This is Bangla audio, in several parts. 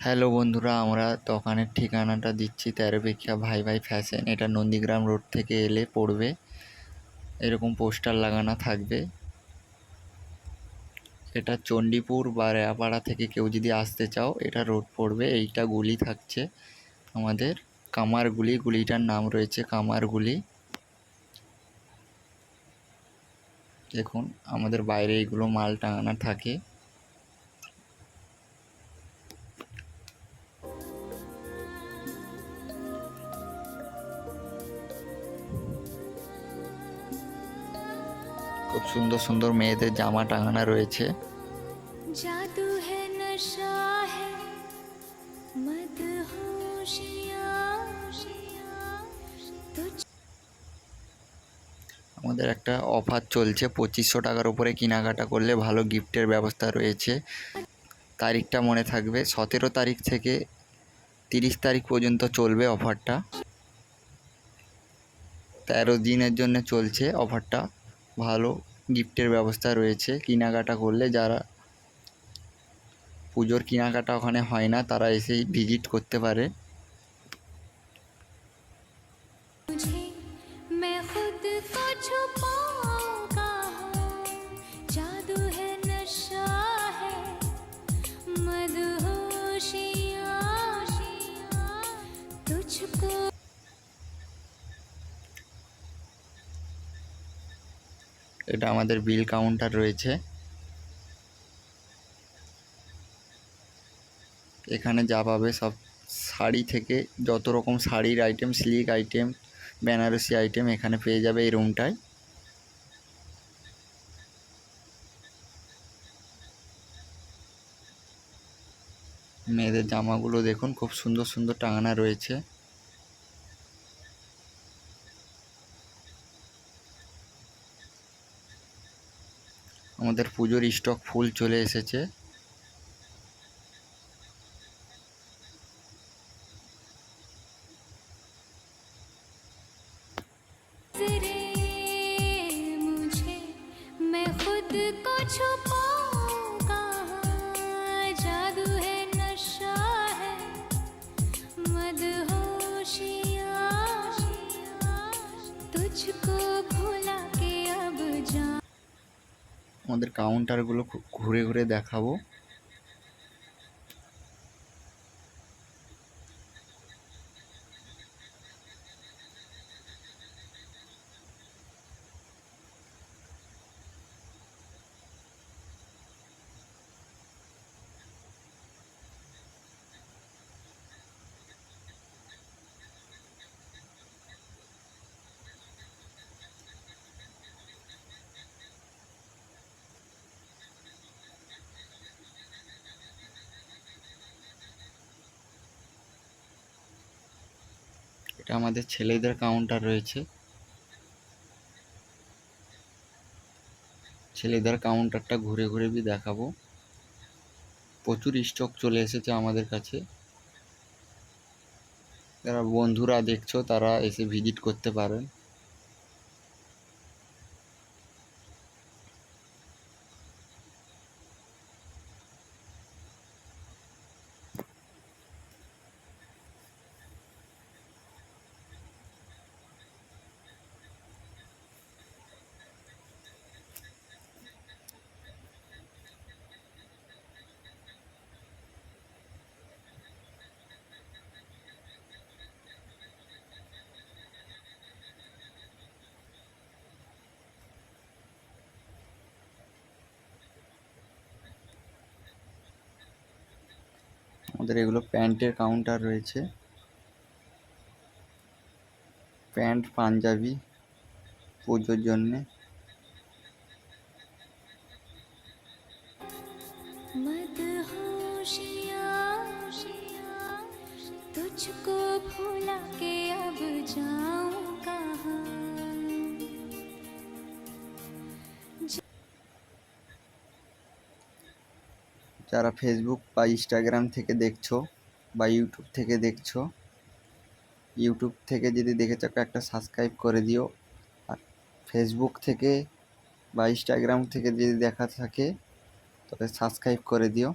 হ্যালো বন্ধুরা, আমরা দোকানের ঠিকানাটা দিচ্ছি 13 ভিক্ষা ভাই ভাই ফ্যাশন। এটা নন্দীগ্রাম রোড থেকে এলে পড়বে, এরকম পোস্টার লাগানো থাকবে। এটা চণ্ডীপুর বা রেয়াপাড়া থেকে কেউ যদি আসতে চাও, এটা রোড পড়বে। এইটা গুলি থাকছে আমাদের কামারগুলি, গুলিটার নাম রয়েছে কামারগুলি। দেখুন আমাদের বাইরে এইগুলো মাল টাঙানো থাকে। খুব সুন্দর সুন্দর মেয়েদের জামা টাঙানো রয়েছে। जादू है नशा है मदहोशिया तुझ আমাদের একটা অফার চলছে, 2500 টাকার উপরে কেনাকাটা করলে ভালো গিফটের ব্যবস্থা রয়েছে। তারিখটা মনে থাকবে, 17 তারিখ থেকে 30 তারিখ পর্যন্ত চলবে অফারটা। 13 দিনের জন্য চলছে অফারটা। ভালো গিফটের ব্যবস্থা রয়েছে। কেনাকাটা করলে, যারা পুজোর কেনাকাটা ওখানে হয় না, তারা এসেই ভিজিট করতে পারে। मुझे मैं खुद को छुपाऊं कहाँ जादू है नशा है मदहोशिया तुझको এটা আমাদের বিল কাউন্টার রয়েছে। এখানে যা পাবে সব শাড়ি থেকে যত রকম শাড়ির item, silk item, Banarasi item এখানে পেয়ে যাবে এই রুমটায়। মেয়েদের জামাগুলো দেখুন, খুব সুন্দর সুন্দর টাঙানো রয়েছে। আমাদের পুজোর স্টক ফুল চলে এসেছে। मुझे मैं खुद को छुपाऊं कहाँ जादू है नशा है मदहोशिया तुझको भुला के अब जा আমাদের কাউন্টারগুলো ঘুরে ঘুরে দেখাবো। এটা আমাদের ছেলেদের কাউন্টার রয়েছে। ছেলেদের কাউন্টারটা ঘুরে ঘুরে দেখাবো। প্রচুর স্টক চলে এসেছে আমাদের কাছে। যারা বন্ধুরা দেখছো তারা এসে ভিজিট করতে পারেন। আমাদের এগুলো প্যান্টের কাউন্টার রয়েছে। প্যান্ট পাঞ্জাবি পুজোর জন্যে। मदहोशिया तुझको भुला के अब जाऊं कहाँ যারা ফেসবুক বা ইনস্টাগ্রাম থেকে দেখছো বা ইউটিউব থেকে দেখছো, ইউটিউব থেকে যদি দেখে থাকো একটা সাবস্ক্রাইব করে দিও। আর ফেসবুক থেকে বা ইনস্টাগ্রাম থেকে যদি দেখা থাকে তবে সাবস্ক্রাইব করে দিও।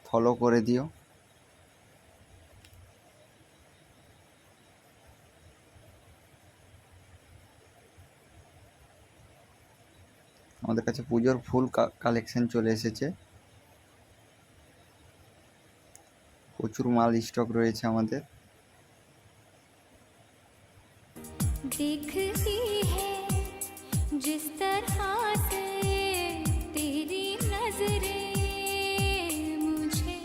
ফলো করে দিও। আমাদের কাছে পুজোর ফুল কালেকশন চলে এসেছে, প্রচুর মাল স্টক রয়েছে আমাদের। दिखती है जिस तरह से तेरी नजरें मुझे,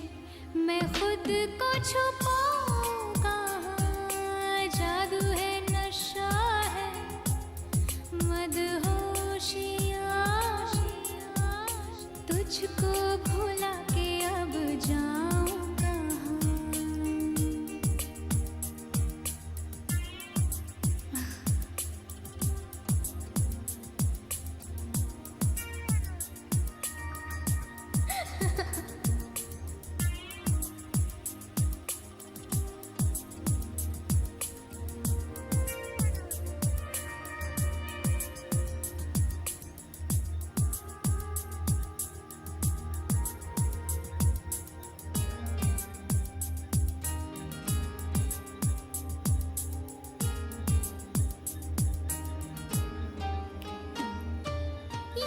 मैं खुद को छुपाऊं कहाँ, जादू है नशा है मदहोशियाँ, तुझको भुला के अब जाऊं कहाँ।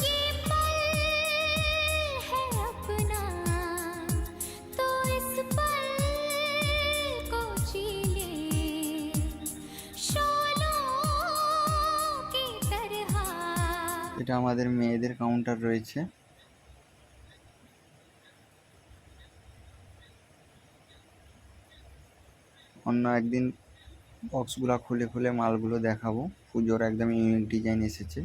ये पल है अपना तो इस पल को जी ले, शोलों की तरह। এটা আমাদের মেয়েদের কাউন্টার রয়েছে। অন্য একদিন বক্সগুলো খুলে খুলে মালগুলো দেখাবো। পুজোর একদম ইউনিক ডিজাইন এসেছে।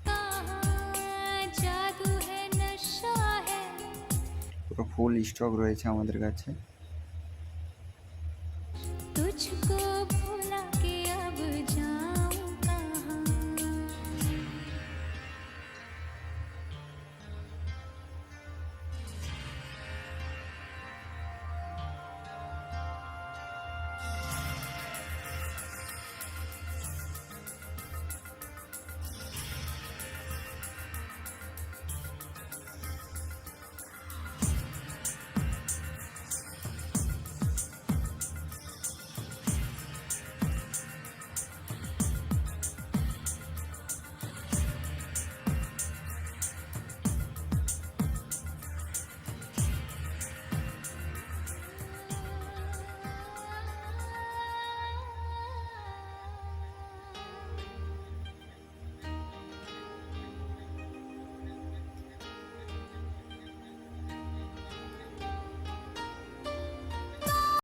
कहाँ जादू है नशा है। পুরো ফুল স্টক রয়েছে আমাদের কাছে।